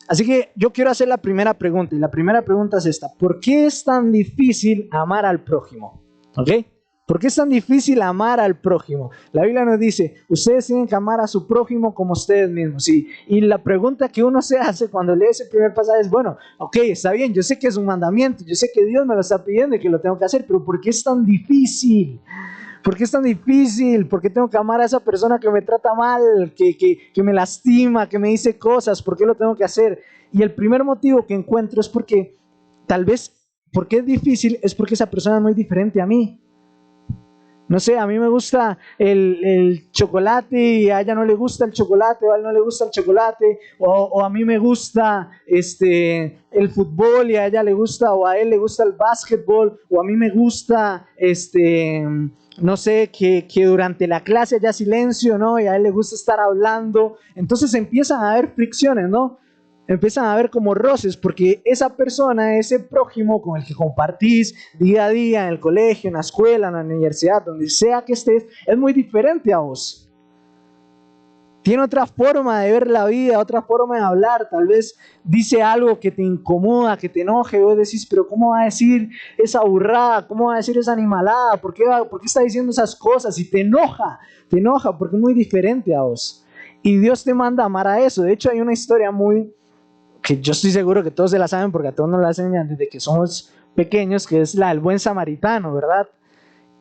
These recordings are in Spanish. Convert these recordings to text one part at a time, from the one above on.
Así que yo quiero hacer la primera pregunta, y la primera pregunta es esta: ¿por qué es tan difícil amar al prójimo? ¿Ok? ¿Por qué es tan difícil amar al prójimo? La Biblia nos dice, ustedes tienen que amar a su prójimo como ustedes mismos. Y la pregunta que uno se hace cuando lee ese primer pasaje es, bueno, ok, está bien, yo sé que es un mandamiento, yo sé que Dios me lo está pidiendo y que lo tengo que hacer, pero ¿por qué es tan difícil? ¿Por qué es tan difícil? ¿Por qué tengo que amar a esa persona que me trata mal, que me lastima, que me dice cosas? ¿Por qué lo tengo que hacer? Y el primer motivo que encuentro es porque, tal vez, ¿por qué es difícil? Es porque esa persona es muy diferente a mí. No sé, a mí me gusta el chocolate y a ella no le gusta el chocolate, o a él no le gusta el chocolate, o a mí me gusta el fútbol y a ella le gusta, o a él le gusta el básquetbol, o a mí me gusta, no sé, que durante la clase haya silencio, ¿no? Y a él le gusta estar hablando. Entonces empiezan a haber fricciones, ¿no? Empiezan a haber como roces, porque esa persona, ese prójimo con el que compartís día a día en el colegio, en la escuela, en la universidad, donde sea que estés, es muy diferente a vos. Tiene otra forma de ver la vida, otra forma de hablar. Tal vez dice algo que te incomoda, que te enoje, y vos decís, pero ¿cómo va a decir esa burrada? ¿Cómo va a decir esa animalada? ¿Por qué está diciendo esas cosas? Y te enoja porque es muy diferente a vos. Y Dios te manda a amar a eso. De hecho, hay una historia que yo estoy seguro que todos se la saben porque a todos nos la enseñan desde que somos pequeños, que es la del buen samaritano, ¿verdad?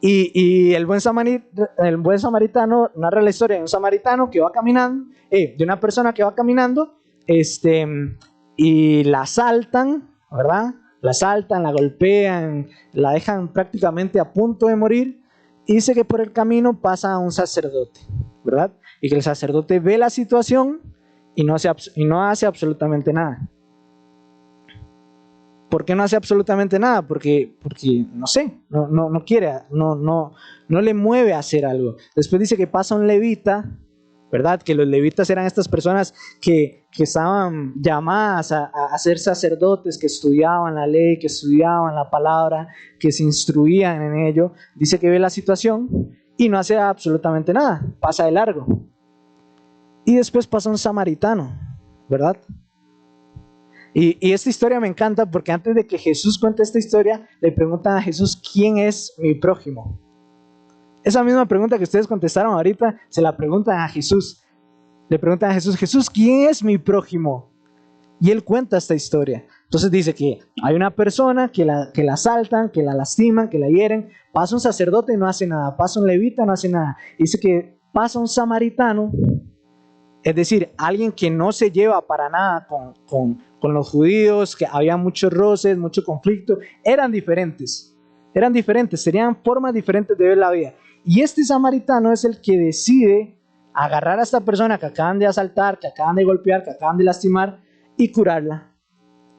Y el buen samaritano narra la historia de un samaritano que va caminando, de una persona que va caminando, y la asaltan, ¿verdad? La asaltan, la golpean, la dejan prácticamente a punto de morir, y dice que por el camino pasa un sacerdote, ¿verdad? Y que el sacerdote ve la situación y no hace absolutamente nada. ¿Por qué no hace absolutamente nada? Porque no sé, no quiere, no le mueve a hacer algo. Después dice que pasa un levita, ¿verdad? Que los levitas eran estas personas que estaban llamadas a ser sacerdotes, que estudiaban la ley, que estudiaban la palabra, que se instruían en ello. Dice que ve la situación y no hace absolutamente nada, pasa de largo. Y después pasa un samaritano, ¿verdad? Y esta historia me encanta porque antes de que Jesús cuente esta historia, le preguntan a Jesús, ¿quién es mi prójimo? Esa misma pregunta que ustedes contestaron ahorita, se la preguntan a Jesús. Le preguntan a Jesús, Jesús, ¿quién es mi prójimo? Y él cuenta esta historia. Entonces dice que hay una persona que la asaltan, que la lastiman, que la hieren. Pasa un sacerdote y no hace nada. Pasa un levita, no hace nada. Dice que pasa un samaritano, es decir, alguien que no se lleva para nada con los judíos, que había muchos roces, mucho conflicto. Eran diferentes, tenían formas diferentes de ver la vida. Y este samaritano es el que decide agarrar a esta persona que acaban de asaltar, que acaban de golpear, que acaban de lastimar, y curarla,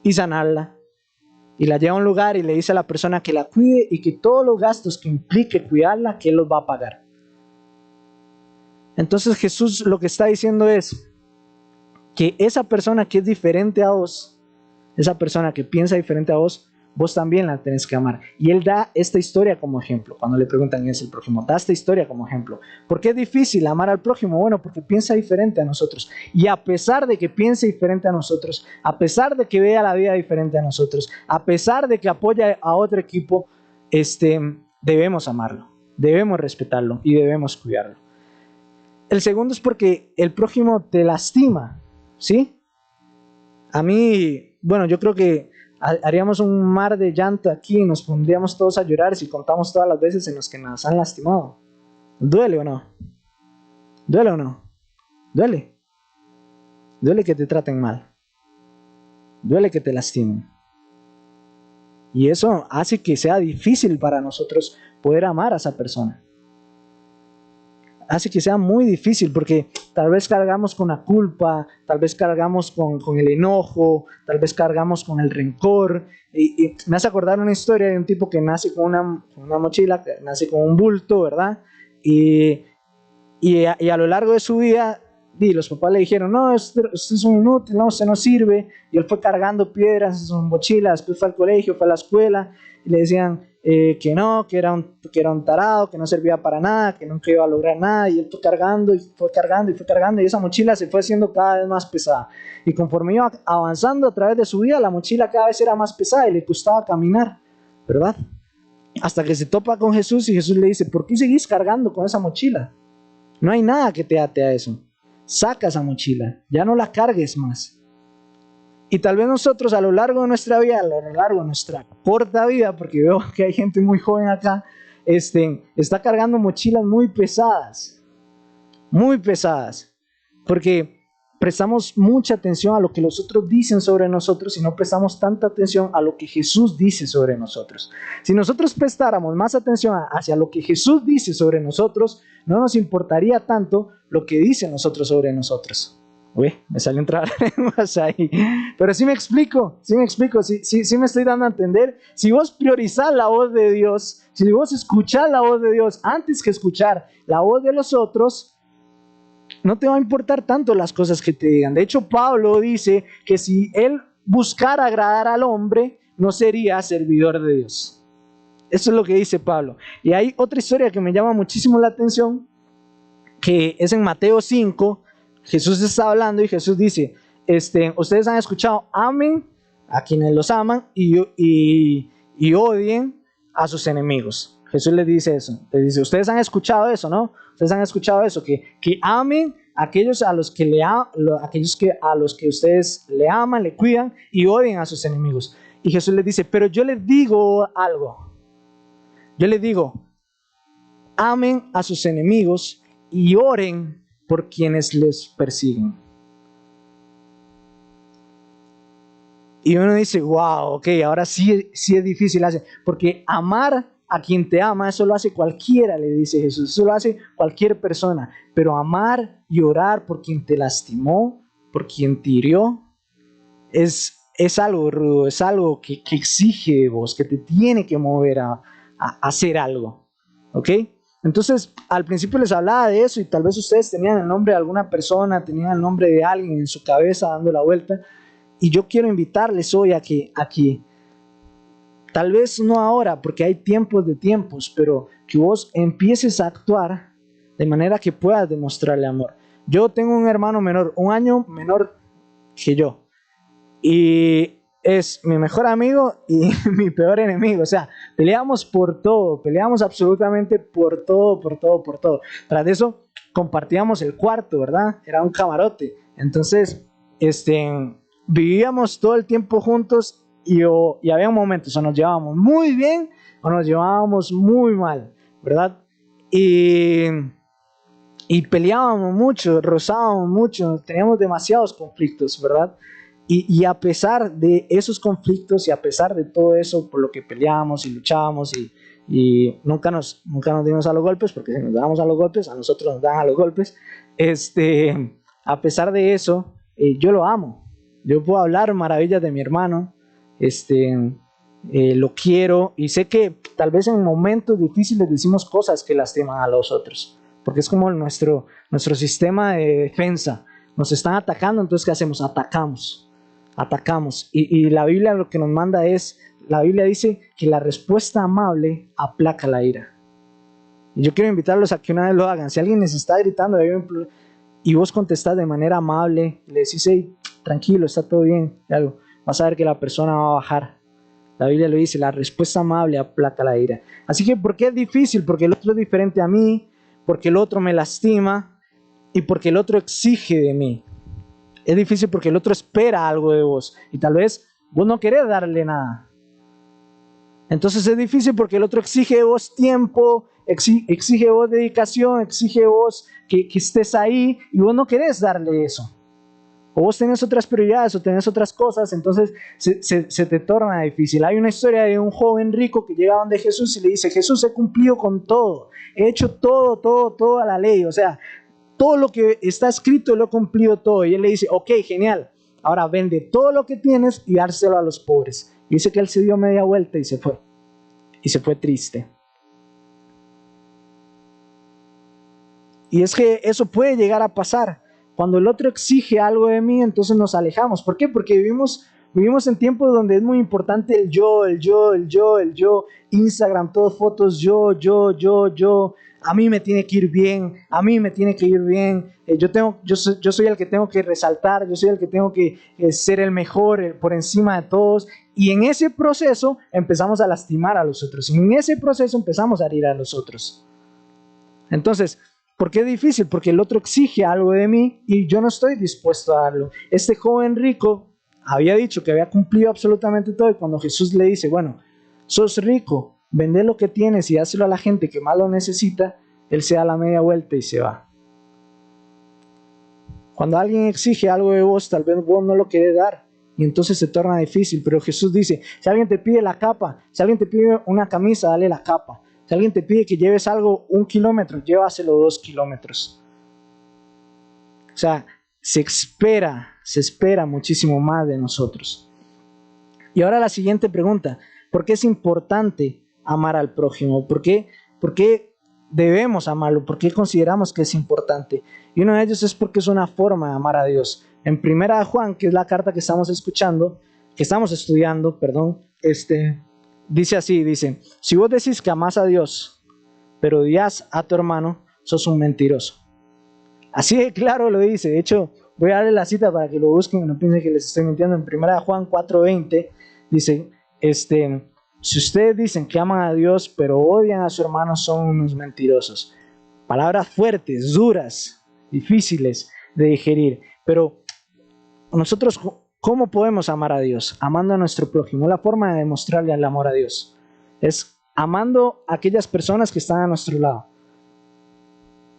y sanarla. Y la lleva a un lugar y le dice a la persona que la cuide y que todos los gastos que implique cuidarla, que él los va a pagar. Entonces Jesús lo que está diciendo es que esa persona que es diferente a vos, esa persona que piensa diferente a vos, vos también la tenés que amar. Y Él da esta historia como ejemplo. Cuando le preguntan quién es el prójimo, da esta historia como ejemplo. ¿Por qué es difícil amar al prójimo? Bueno, porque piensa diferente a nosotros. Y a pesar de que piense diferente a nosotros, a pesar de que vea la vida diferente a nosotros, a pesar de que apoya a otro equipo, debemos amarlo, debemos respetarlo y debemos cuidarlo. El segundo es porque el prójimo te lastima, ¿sí? A mí, bueno, yo creo que haríamos un mar de llanto aquí y nos pondríamos todos a llorar si contamos todas las veces en las que nos han lastimado. ¿Duele o no? ¿Duele o no? ¿Duele? Duele que te traten mal. Duele que te lastimen. Y eso hace que sea difícil para nosotros poder amar a esa persona. Hace que sea muy difícil porque tal vez cargamos con la culpa, tal vez cargamos con el enojo, tal vez cargamos con el rencor. Y me hace acordar una historia de un tipo que nace con una mochila, que nace con un bulto, ¿verdad? Y a lo largo de su vida, los papás le dijeron, no, usted es un inútil, no, usted no sirve. Y él fue cargando piedras en su mochila, después fue al colegio, fue a la escuela, y le decían, que era un tarado, que no servía para nada, que nunca iba a lograr nada, y él fue cargando y fue cargando y fue cargando, y esa mochila se fue haciendo cada vez más pesada. Y conforme iba avanzando a través de su vida, la mochila cada vez era más pesada y le costaba caminar, ¿verdad? Hasta que se topa con Jesús y Jesús le dice, ¿por qué seguís cargando con esa mochila? No hay nada que te ate a eso. Saca esa mochila, ya no la cargues más. Y tal vez nosotros a lo largo de nuestra vida, a lo largo de nuestra corta vida, porque veo que hay gente muy joven acá, está cargando mochilas muy pesadas, porque prestamos mucha atención a lo que los otros dicen sobre nosotros y no prestamos tanta atención a lo que Jesús dice sobre nosotros. Si nosotros prestáramos más atención hacia lo que Jesús dice sobre nosotros, no nos importaría tanto lo que dicen nosotros sobre nosotros. Uy, me salió entrar más ahí. Pero sí me explico, sí me estoy dando a entender. Si vos priorizás la voz de Dios, si vos escuchás la voz de Dios antes que escuchar la voz de los otros, no te va a importar tanto las cosas que te digan. De hecho, Pablo dice que si él buscara agradar al hombre, no sería servidor de Dios. Eso es lo que dice Pablo. Y hay otra historia que me llama muchísimo la atención, que es en Mateo 5. Jesús está hablando y Jesús dice, ustedes han escuchado, amen a quienes los aman y odien a sus enemigos. Jesús les dice eso. Les dice, ustedes han escuchado eso, ¿no? Ustedes han escuchado eso, que amen a aquellos a los que ustedes le aman, le cuidan y odien a sus enemigos. Y Jesús les dice, pero yo les digo algo. Yo les digo, amen a sus enemigos y oren por quienes les persiguen. Y uno dice, wow, ok, ahora sí es difícil hacer, porque amar a quien te ama, eso lo hace cualquiera, le dice Jesús, eso lo hace cualquier persona, pero amar y orar por quien te lastimó, por quien te hirió, es algo rudo, es algo que exige de vos, que te tiene que mover a hacer algo, ¿ok? Entonces, al principio les hablaba de eso y tal vez ustedes tenían el nombre de alguna persona, tenían el nombre de alguien en su cabeza dando la vuelta, y yo quiero invitarles hoy a que tal vez no ahora, porque hay tiempos de tiempos, pero que vos empieces a actuar de manera que puedas demostrarle amor. Yo tengo un hermano menor, 1 año menor que yo, y es mi mejor amigo y mi peor enemigo. O sea, peleamos por todo, peleamos absolutamente por todo. Tras de eso, compartíamos el cuarto, ¿verdad? Era un camarote. Entonces, vivíamos todo el tiempo juntos y había momentos o nos llevábamos muy bien o nos llevábamos muy mal, ¿verdad? Y peleábamos mucho, rozábamos mucho, teníamos demasiados conflictos, ¿verdad? Y a pesar de esos conflictos y a pesar de todo eso por lo que peleábamos y luchábamos y nunca nos dimos a los golpes, porque si nos dábamos a los golpes, a nosotros nos dan a los golpes, a pesar de eso, yo lo amo. Yo puedo hablar maravillas de mi hermano, lo quiero y sé que tal vez en momentos difíciles decimos cosas que lastiman a los otros, porque es como nuestro sistema de defensa. Nos están atacando, entonces ¿qué hacemos? Atacamos. Y la Biblia lo que nos manda la Biblia dice que la respuesta amable aplaca la ira. Y yo quiero invitarlos a que una vez lo hagan. Si alguien les está gritando y vos contestás de manera amable, le decís, hey, tranquilo, está todo bien, algo, vas a ver que la persona va a bajar. La Biblia lo dice, la respuesta amable aplaca la ira. Así que, ¿por qué es difícil? Porque el otro es diferente a mí, porque el otro me lastima y porque el otro exige de mí. Es difícil porque el otro espera algo de vos y tal vez vos no querés darle nada. Entonces es difícil porque el otro exige de vos tiempo, exige de vos dedicación, exige de vos que estés ahí y vos no querés darle eso. O vos tenés otras prioridades o tenés otras cosas, entonces se te torna difícil. Hay una historia de un joven rico que llega donde Jesús y le dice, Jesús, he cumplido con todo, he hecho toda la ley, o sea, todo lo que está escrito lo he cumplido todo. Y él le dice, ok, genial, ahora vende todo lo que tienes y dárselo a los pobres. Y dice que él se dio media vuelta y se fue triste. Y es que eso puede llegar a pasar. Cuando el otro exige algo de mí, entonces nos alejamos. ¿Por qué? Porque vivimos Vivimos en tiempos donde es muy importante el yo, el yo, el yo, el yo. Instagram, todas fotos, yo. A mí me tiene que ir bien, a mí me tiene que ir bien. Yo soy el que tengo que resaltar, yo soy el que tengo que ser el mejor, por encima de todos. Y en ese proceso empezamos a lastimar a los otros. Y en ese proceso empezamos a herir a los otros. Entonces, ¿por qué es difícil? Porque el otro exige algo de mí y yo no estoy dispuesto a darlo. Este joven rico había dicho que había cumplido absolutamente todo, y cuando Jesús le dice, bueno, sos rico, vende lo que tienes y dáselo a la gente que más lo necesita, él se da la media vuelta y se va. Cuando alguien exige algo de vos, tal vez vos no lo querés dar y entonces se torna difícil, pero Jesús dice, si alguien te pide la capa, si alguien te pide una camisa, dale la capa. Si alguien te pide que lleves algo 1 kilómetro, llévaselo 2 kilómetros. O sea, se espera muchísimo más de nosotros. Y ahora la siguiente pregunta, ¿por qué es importante amar al prójimo? ¿Por qué debemos amarlo? ¿Por qué consideramos que es importante? Y uno de ellos es porque es una forma de amar a Dios. En 1 Juan, que es la carta que estamos estudiando, dice así, si vos decís que amás a Dios, pero odias a tu hermano, sos un mentiroso. Así de claro lo dice. De hecho, voy a darle la cita para que lo busquen y no piensen que les estoy mintiendo. En 1 Juan 4:20 dice, si ustedes dicen que aman a Dios, pero odian a su hermano, son unos mentirosos. Palabras fuertes, duras, difíciles de digerir. Pero nosotros, ¿cómo podemos amar a Dios? Amando a nuestro prójimo. La forma de demostrarle el amor a Dios es amando a aquellas personas que están a nuestro lado.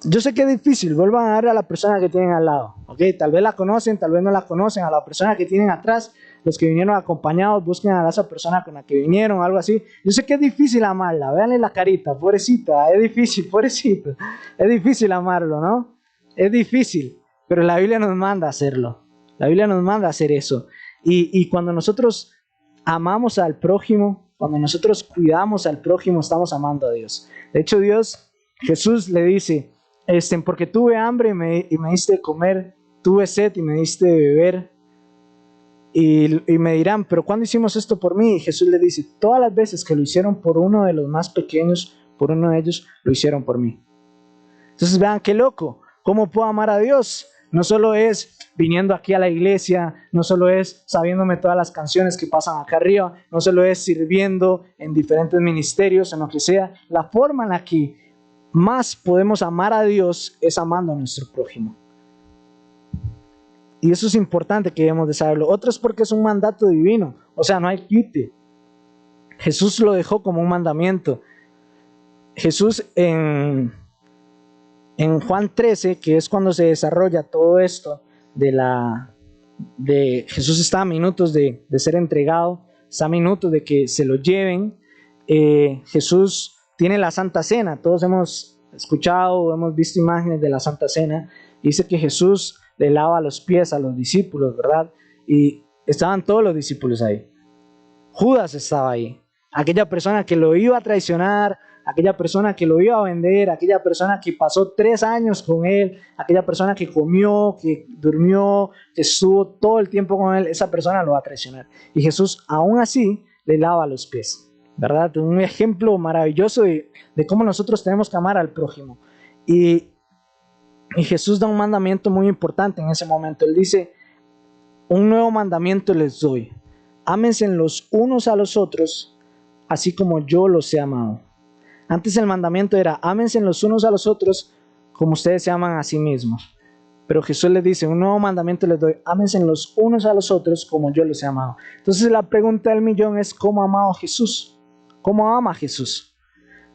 Yo sé que es difícil, vuelvan a dar a la persona que tienen al lado, ¿ok? Tal vez la conocen, tal vez no la conocen, a la persona que tienen atrás, los que vinieron acompañados, busquen a esa persona con la que vinieron, algo así. Yo sé que es difícil amarla, véanle la carita, pobrecita, es difícil, pobrecito. Es difícil amarlo, ¿no? Es difícil, pero la Biblia nos manda a hacerlo. La Biblia nos manda a hacer eso. Y cuando nosotros amamos al prójimo, cuando nosotros cuidamos al prójimo, estamos amando a Dios. De hecho, Jesús le dice, porque tuve hambre y me diste de comer, tuve sed y me diste de beber. Y me dirán, ¿pero cuándo hicimos esto por mí? Y Jesús le dice, todas las veces que lo hicieron por uno de los más pequeños, por uno de ellos, lo hicieron por mí. Entonces vean qué loco, ¿cómo puedo amar a Dios? No solo es viniendo aquí a la iglesia, no solo es sabiéndome todas las canciones que pasan acá arriba, no solo es sirviendo en diferentes ministerios, en lo que sea. La forma en la que más podemos amar a Dios es amando a nuestro prójimo. Y eso es importante que debemos de saberlo. Otro es porque es un mandato divino, o sea, no hay quite. Jesús lo dejó como un mandamiento. Jesús en Juan 13, que es cuando se desarrolla todo esto de Jesús está a minutos de ser entregado, está a minutos de que se lo lleven. Jesús tiene la Santa Cena. Todos hemos escuchado, hemos visto imágenes de la Santa Cena. Dice que Jesús le lava los pies a los discípulos, ¿verdad? Y estaban todos los discípulos ahí. Judas estaba ahí, aquella persona que lo iba a traicionar, aquella persona que lo iba a vender, aquella persona que pasó 3 años con él, aquella persona que comió, que durmió, que estuvo todo el tiempo con él. Esa persona lo va a traicionar. Y Jesús aún así le lava los pies, ¿verdad? Un ejemplo maravilloso de cómo nosotros tenemos que amar al prójimo. Y Jesús da un mandamiento muy importante en ese momento. Él dice, un nuevo mandamiento les doy. Ámense los unos a los otros, así como yo los he amado. Antes el mandamiento era, ámense los unos a los otros, como ustedes se aman a sí mismos. Pero Jesús les dice, un nuevo mandamiento les doy, ámense los unos a los otros, como yo los he amado. Entonces la pregunta del millón es, ¿cómo ha amado Jesús? ¿Cómo ama Jesús?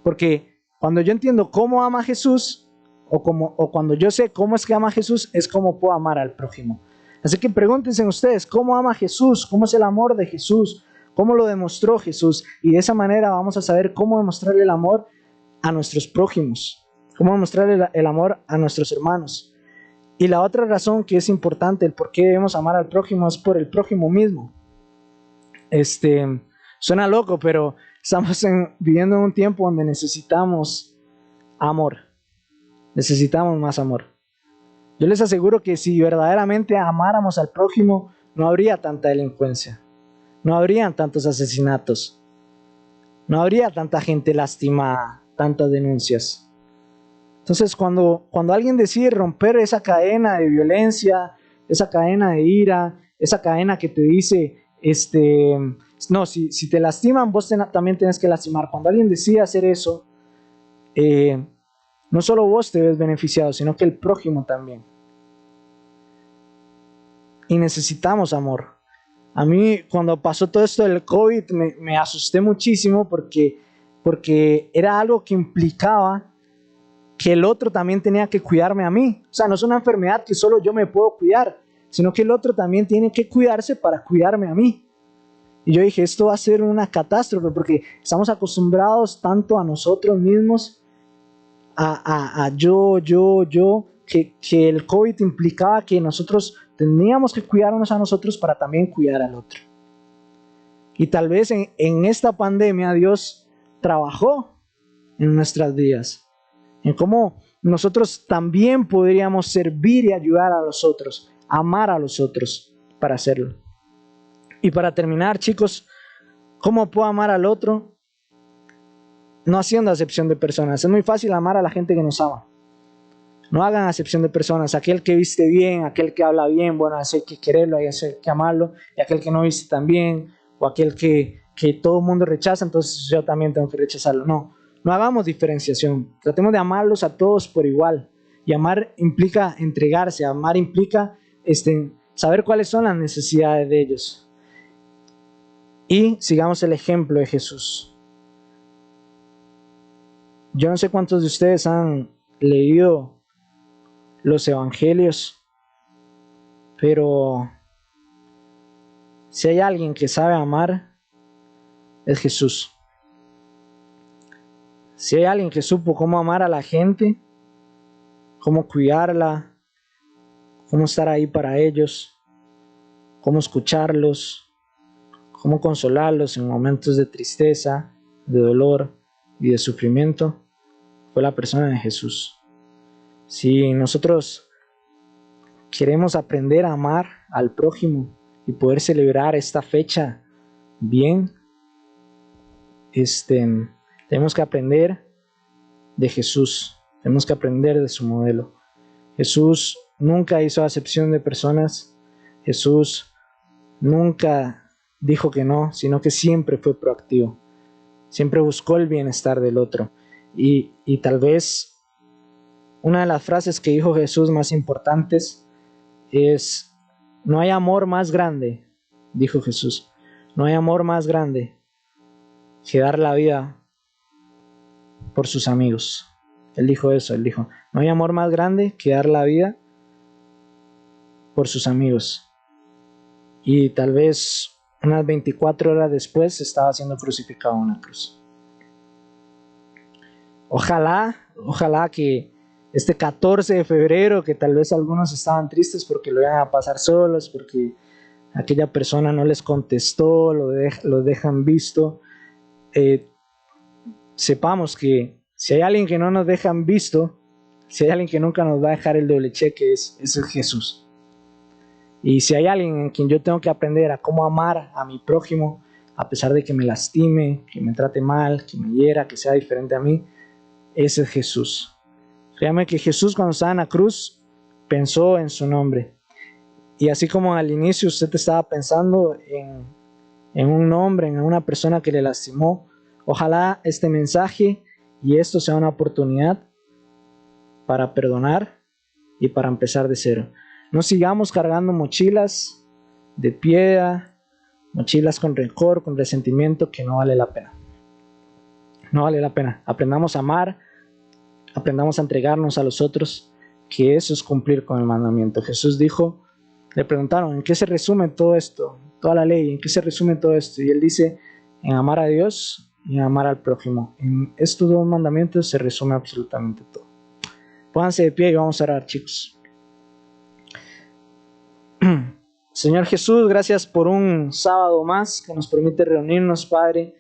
Porque cuando yo entiendo cómo ama Jesús, o cuando yo sé cómo es que ama Jesús, es cómo puedo amar al prójimo. Así que pregúntense ustedes, ¿cómo ama Jesús? ¿Cómo es el amor de Jesús? ¿Cómo lo demostró Jesús? Y de esa manera vamos a saber cómo demostrarle el amor a nuestros prójimos, cómo demostrarle el amor a nuestros hermanos. Y la otra razón que es importante, el por qué debemos amar al prójimo, es por el prójimo mismo. Suena loco, pero estamos viviendo en un tiempo donde necesitamos amor. Necesitamos más amor. Yo les aseguro que si verdaderamente amáramos al prójimo, no habría tanta delincuencia. no habrían tantos asesinatos, no habría tanta gente lastimada, tantas denuncias. Entonces, cuando alguien decide romper esa cadena de violencia, esa cadena de ira, esa cadena que te dice, no, si te lastiman, vos también tienes que lastimar. Cuando alguien decide hacer eso, no solo vos te ves beneficiado, sino que el prójimo también. Y necesitamos amor. A mí, cuando pasó todo esto del COVID, me asusté muchísimo porque era algo que implicaba que el otro también tenía que cuidarme a mí. O sea, no es una enfermedad que solo yo me puedo cuidar, sino que el otro también tiene que cuidarse para cuidarme a mí. Y yo dije, esto va a ser una catástrofe, porque estamos acostumbrados tanto a nosotros mismos, a yo, que el COVID implicaba que nosotros teníamos que cuidarnos a nosotros para también cuidar al otro. Y tal vez en esta pandemia Dios trabajó en nuestras vidas, en cómo nosotros también podríamos servir y ayudar a los otros, amar a los otros para hacerlo. Y para terminar, chicos, ¿cómo puedo amar al otro? No haciendo acepción de personas. Es muy fácil amar a la gente que nos ama. No hagan acepción de personas. Aquel que viste bien, aquel que habla bien, bueno, ese hay que quererlo, ese hay que amarlo. Y aquel que no viste tan bien, o aquel que todo el mundo rechaza, entonces yo también tengo que rechazarlo. No hagamos diferenciación. Tratemos de amarlos a todos por igual. Y amar implica entregarse. Amar implica saber cuáles son las necesidades de ellos. Y sigamos el ejemplo de Jesús. Yo no sé cuántos de ustedes han leído los evangelios, pero si hay alguien que sabe amar, es Jesús. Si hay alguien que supo cómo amar a la gente, cómo cuidarla, cómo estar ahí para ellos, cómo escucharlos, cómo consolarlos en momentos de tristeza, de dolor y de sufrimiento, fue la persona de Jesús. Si nosotros queremos aprender a amar al prójimo y poder celebrar esta fecha bien, tenemos que aprender de Jesús, tenemos que aprender de su modelo. Jesús nunca hizo acepción de personas, Jesús nunca dijo que no, sino que siempre fue proactivo, siempre buscó el bienestar del otro. Y tal vez una de las frases que dijo Jesús más importantes es: no hay amor más grande, dijo Jesús, no hay amor más grande que dar la vida por sus amigos. Él dijo eso, él dijo, no hay amor más grande que dar la vida por sus amigos. Y tal vez unas 24 horas después estaba siendo crucificado en una cruz. Ojalá que este 14 de febrero, que tal vez algunos estaban tristes porque lo iban a pasar solos, porque aquella persona no les contestó, lo dejan visto, sepamos que si hay alguien que no nos dejan visto, si hay alguien que nunca nos va a dejar el doble cheque, es Jesús. Y si hay alguien en quien yo tengo que aprender a cómo amar a mi prójimo, a pesar de que me lastime, que me trate mal, que me hiera, que sea diferente a mí, ese es Jesús. Créame que Jesús, cuando estaba en la cruz, pensó en su nombre. Y así como al inicio usted estaba pensando en un nombre, en una persona que le lastimó, ojalá este mensaje y esto sea una oportunidad para perdonar y para empezar de cero. No sigamos cargando mochilas de piedra, mochilas con rencor, con resentimiento, que no vale la pena. No vale la pena. Aprendamos a amar, aprendamos a entregarnos a los otros, que eso es cumplir con el mandamiento. Jesús dijo, le preguntaron, ¿en qué se resume todo esto? Toda la ley, ¿en qué se resume todo esto? Y él dice, en amar a Dios y en amar al prójimo. En estos dos mandamientos se resume absolutamente todo. Pónganse de pie y vamos a orar, chicos. Señor Jesús, gracias por un sábado más que nos permite reunirnos, Padre.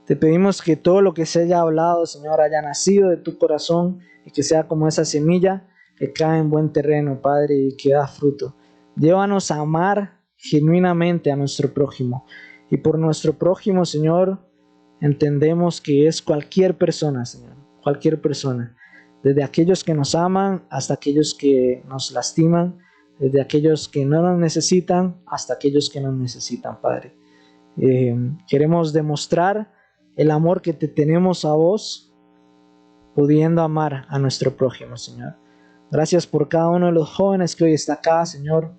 Te pedimos que todo lo que se haya hablado, Señor, haya nacido de tu corazón y que sea como esa semilla que cae en buen terreno, Padre, y que da fruto. Llévanos a amar genuinamente a nuestro prójimo. Y por nuestro prójimo, Señor, entendemos que es cualquier persona, Señor, cualquier persona, desde aquellos que nos aman hasta aquellos que nos lastiman, desde aquellos que no nos necesitan hasta aquellos que nos necesitan, Padre. Queremos demostrar el amor que te tenemos a vos, pudiendo amar a nuestro prójimo, Señor. Gracias por cada uno de los jóvenes que hoy está acá, Señor.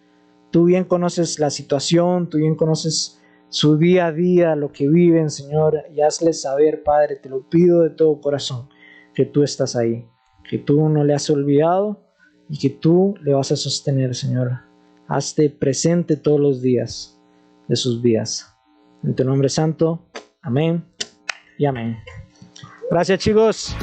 Tú bien conoces la situación, tú bien conoces su día a día, lo que viven, Señor, y hazles saber, Padre, te lo pido de todo corazón, que tú estás ahí, que tú no le has olvidado y que tú le vas a sostener, Señor. Hazte presente todos los días de sus vidas. En tu nombre santo, amén y amén. Gracias, chicos.